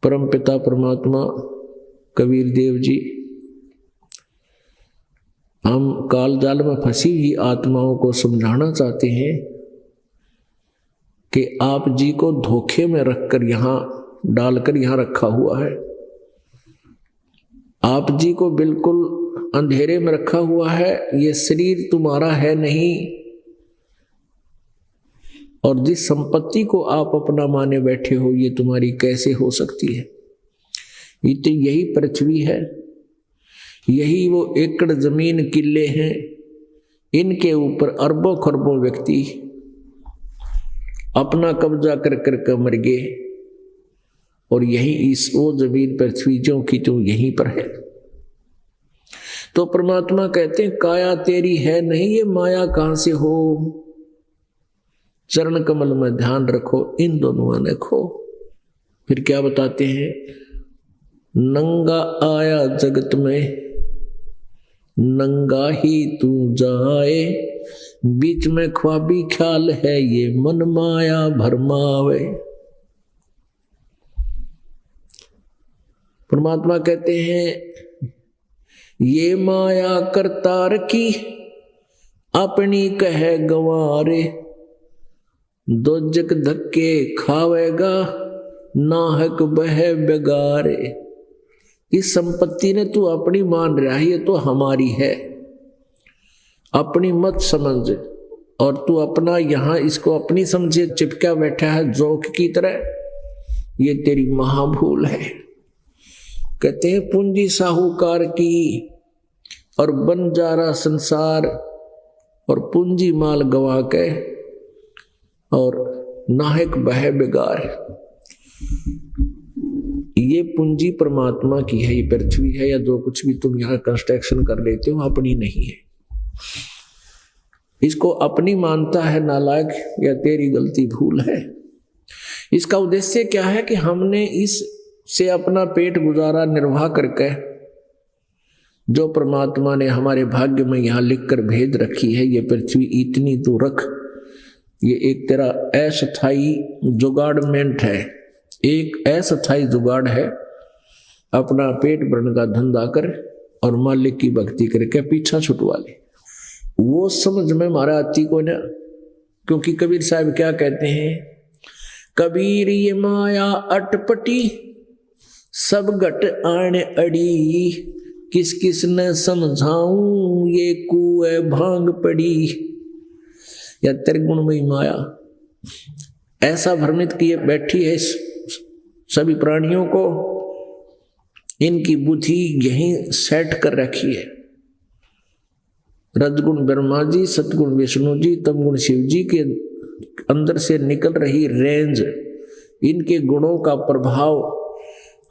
परम पिता परमात्मा कबीर देव जी हम काल जाल में फंसी हुई आत्माओं को समझाना चाहते हैं कि आप जी को धोखे में रखकर यहाँ डालकर यहाँ रखा हुआ है। आप जी को बिल्कुल अंधेरे में रखा हुआ है। ये शरीर तुम्हारा है नहीं, और जिस संपत्ति को आप अपना माने बैठे हो ये तुम्हारी कैसे हो सकती है। ये तो यही पृथ्वी है, यही वो एकड़ जमीन किले हैं, इनके ऊपर अरबों खरबों व्यक्ति अपना कब्जा कर कर के मर गए, और यही इस वो जमीन पृथ्वी जो की तो यहीं पर है। तो परमात्मा कहते हैं काया तेरी है नहीं, ये माया कहां से हो। चरण कमल में ध्यान रखो, इन दोनों ने खो। फिर क्या बताते हैं, नंगा आया जगत में नंगा ही तू जाए, बीच में ख्वाबी ख्याल है ये मन माया भरमावे। परमात्मा कहते हैं ये माया करतार की अपनी कह गंवारे, दोजक धक्के खावेगा नाहक बह बेगारे। इस संपत्ति ने तू अपनी मान रहा है, ये तो हमारी है, अपनी मत समझ। और तू अपना यहां इसको अपनी समझे चिपका बैठा है जोक की तरह, ये तेरी महाभूल है। कहते हैं पूंजी साहूकार की और बंजारा संसार, और पूंजी माल गवा के और नाहक बह बेगार। ये पूंजी परमात्मा की है, ये पृथ्वी है या जो कुछ भी तुम यहां कंस्ट्रक्शन कर लेते हो अपनी नहीं है। इसको अपनी मानता है नालायक, या तेरी गलती भूल है। इसका उद्देश्य क्या है कि हमने इससे अपना पेट गुजारा निर्वाह करके जो परमात्मा ने हमारे भाग्य में यहां लिखकर भेज रखी है, ये पृथ्वी इतनी तू रख। ये एक तेरा अस्थाई जुगाड़मेंट है, एक अस्थाई जुगाड़ है। अपना पेट भरने का धंधा कर और मालिक की भक्ति करके पीछा छुटवा ले। वो समझ में मारा आती को ना, क्योंकि कबीर साहब क्या कहते हैं, कबीर ये माया अटपटी सब घट आण अड़ी, किस किस ने समझाऊं ये कुए भांग पड़ी। या त्रिगुणमयी माया ऐसा भ्रमित किए बैठी है सभी प्राणियों को, इनकी बुद्धि यहीं सेट कर रखी है। रजगुण ब्रह्मा जी, सतगुण विष्णु जी, तमगुण शिव जी के अंदर से निकल रही रेंज, इनके गुणों का प्रभाव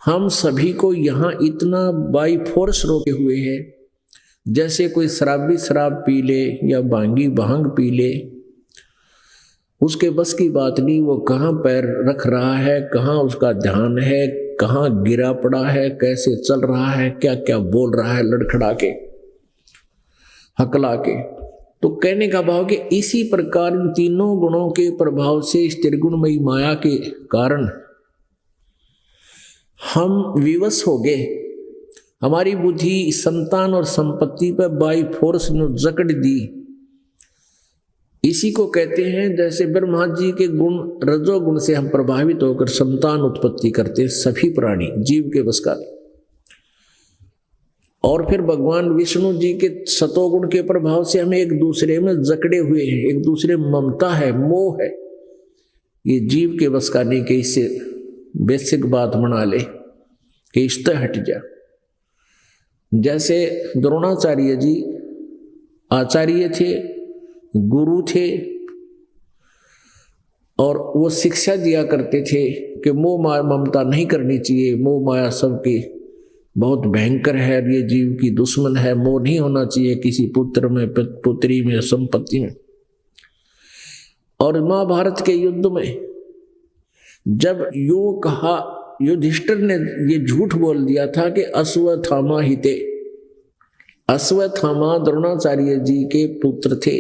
हम सभी को यहाँ इतना बाई फोर्स रोके हुए है। जैसे कोई शराबी शराब पी ले या भांगी भांग पी ले, उसके बस की बात नहीं, वो कहाँ पैर रख रहा है, कहाँ उसका ध्यान है, कहाँ गिरा पड़ा है, कैसे चल रहा है, क्या क्या बोल रहा है, लड़खड़ा के हकला के। तो कहने का भाव कि इसी प्रकार इन तीनों गुणों के प्रभाव से इस त्रिगुणमयी माया के कारण हम विवश हो गए। हमारी बुद्धि संतान और संपत्ति पर बाई फोर्स ने जकड़ दी। इसी को कहते हैं जैसे ब्रह्मा जी के गुण रजोगुण से हम प्रभावित होकर संतान उत्पत्ति करते सभी प्राणी जीव के बस का। और फिर भगवान विष्णु जी के सतोगुण के प्रभाव से हमें एक दूसरे में जकड़े हुए हैं, एक दूसरे में ममता है, मोह है। ये जीव के बस का नहीं कि इससे बेसिक बात बना ले कि इससे हट जा। जैसे द्रोणाचार्य जी आचार्य थे, गुरु थे, और वो शिक्षा दिया करते थे कि मोह माया ममता नहीं करनी चाहिए, मोह माया सबकी बहुत भयंकर है, ये जीव की दुश्मन है, मोह नहीं होना चाहिए किसी पुत्र में, पुत्री में, संपत्ति में। और महाभारत के युद्ध में जब यूं कहा, युधिष्ठिर ने ये झूठ बोल दिया था कि अश्वत्थामा हिते, अश्वत्थामा द्रोणाचार्य जी के पुत्र थे,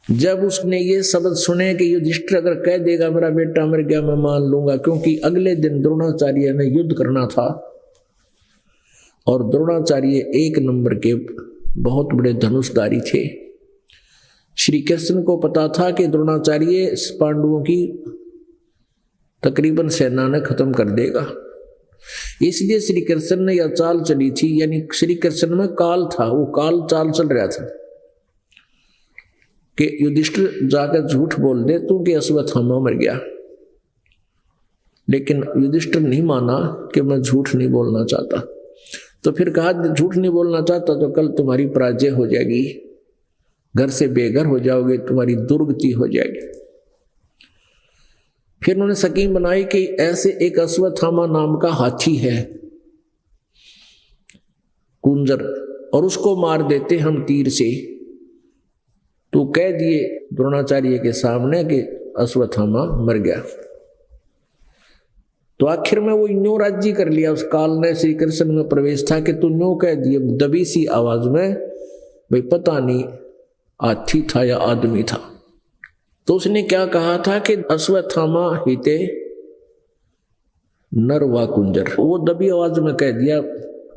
जब उसने ये शब्द सुने कि युधिष्ठिर अगर कह देगा मेरा बेटा मर गया मैं मान लूंगा, क्योंकि अगले दिन द्रोणाचार्य ने युद्ध करना था और द्रोणाचार्य एक नंबर के बहुत बड़े धनुषधारी थे। श्री कृष्ण को पता था कि द्रोणाचार्य पांडवों की तकरीबन सेना ने खत्म कर देगा, इसलिए श्री कृष्ण ने यह चाल चली थी। यानी श्री कृष्ण में काल था, वो काल चाल चल रहा था कि युधिष्ठिर जाकर झूठ बोल दे तू कि अश्वत्थामा मर गया, लेकिन युधिष्ठिर नहीं माना कि मैं झूठ नहीं बोलना चाहता। तो फिर कहा झूठ नहीं बोलना चाहता तो कल तुम्हारी पराजय हो जाएगी, घर से बेघर हो जाओगे, तुम्हारी दुर्गति हो जाएगी। फिर उन्होंने स्कीम बनाई कि ऐसे एक अश्वत्थामा नाम का हाथी है कुंजर, और उसको मार देते हम तीर से। तो कह दिए द्रोणाचार्य के सामने कि अश्वत्थामा मर गया। तो आखिर में वो न्यों राजी कर लिया, उस काल ने श्री कृष्ण में प्रवेश था कि तू न्यों कह दिए दबी सी आवाज में, भाई पता नहीं हाथी था या आदमी था। तो उसने क्या कहा था कि अश्वत्थामा हिते नर वा कुंजर, वो दबी आवाज में कह दिया,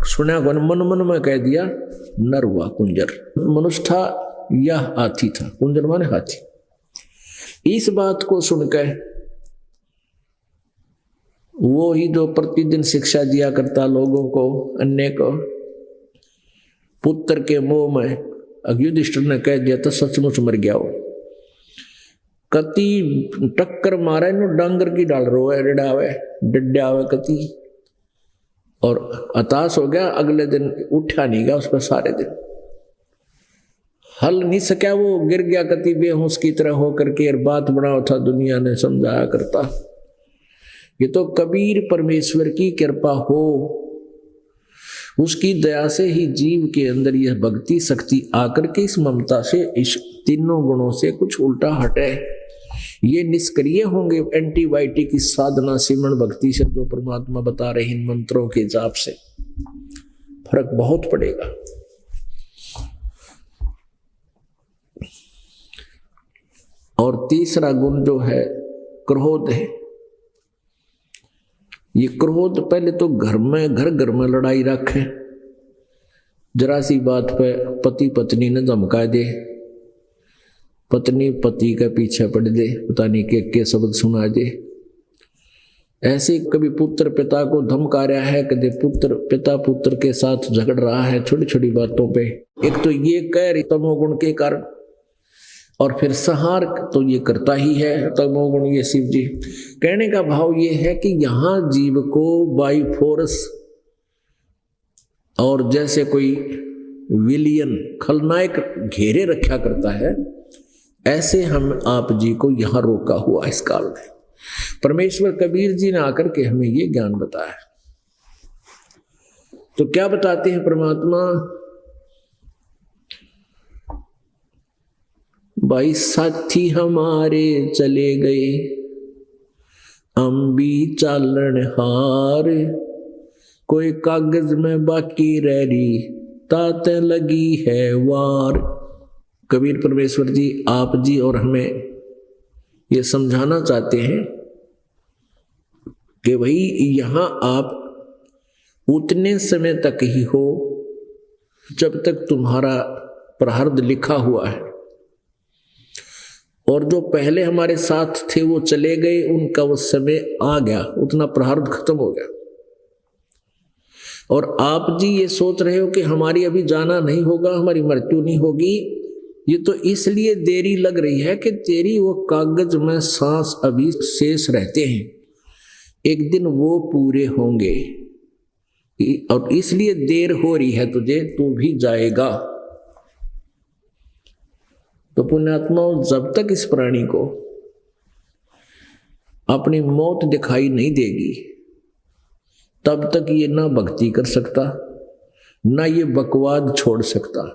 सुना मन मन में कह दिया नर वा कुंजर। मनुष्य था या हाथी था, कुंजर माने हाथी। इस बात को सुनकर वो ही जो प्रतिदिन शिक्षा दिया करता लोगों को, अन्य को, पुत्र के मोह में युधिष्ठिर ने कह दिया तो सचमुच मर गया हो। कति टक्कर मारे नो डांगर की डाल रोए डडावे डड्डावे कति, और हताश हो गया। अगले दिन उठा नहीं गया उस पर सारे दिन, हल नहीं सका, वो गिर गया कति बेहोश की तरह होकर के। बात बनाओ था दुनिया ने समझाया करता, ये तो कबीर परमेश्वर की कृपा हो, उसकी दया से ही जीव के अंदर यह भक्ति शक्ति आकर के इस ममता से, इस तीनों गुणों से कुछ उल्टा हटे। ये निष्क्रिय होंगे एंटीबायोटिक की साधना सिमरण भक्ति से, जो परमात्मा बता रहे इन मंत्रों के जाप से फर्क बहुत पड़ेगा। और तीसरा गुण जो है क्रोध है। ये क्रोध पहले तो घर में लड़ाई रखे, जरा सी बात पे पति पत्नी ने धमका दे, पत्नी पति के पीछे पड़ दे, पता नहीं के शब्द सुना दे। ऐसे कभी पुत्र पिता को धमका रहा है, कभी पिता पुत्र के साथ झगड़ रहा है छोटी छोटी बातों पे। एक तो ये कह तमोगुण के कारण, और फिर संहार तो ये करता ही है तमोगुण। ये शिव जी कहने का भाव ये है कि यहां जीव को बाई फोर्स, और जैसे कोई विलियन खलनायक घेरे रखा करता है, ऐसे हम आप जी को यहां रोका हुआ इस काल में। परमेश्वर कबीर जी ने आकर के हमें ये ज्ञान बताया। तो क्या बताते हैं परमात्मा, भाई साथी हमारे चले गए, हम भी चालन हार, कोई कागज में बाकी रह रही, ताते लगी है वार। कबीर परमेश्वर जी आप जी और हमें ये समझाना चाहते हैं कि भाई यहां आप उतने समय तक ही हो जब तक तुम्हारा प्रारब्ध लिखा हुआ है, और जो पहले हमारे साथ थे वो चले गए, उनका वो समय आ गया, उतना प्रारब्ध खत्म हो गया। और आप जी ये सोच रहे हो कि हमारी अभी जाना नहीं होगा, हमारी मृत्यु नहीं होगी, ये तो इसलिए देरी लग रही है कि तेरी वो कागज में सांस अभी शेष रहते हैं, एक दिन वो पूरे होंगे, और इसलिए देर हो रही है तुझे, तू भी जाएगा। तो पुण्यात्माओं, जब तक इस प्राणी को अपनी मौत दिखाई नहीं देगी, तब तक ये ना भक्ति कर सकता, ना ये बकवाद छोड़ सकता।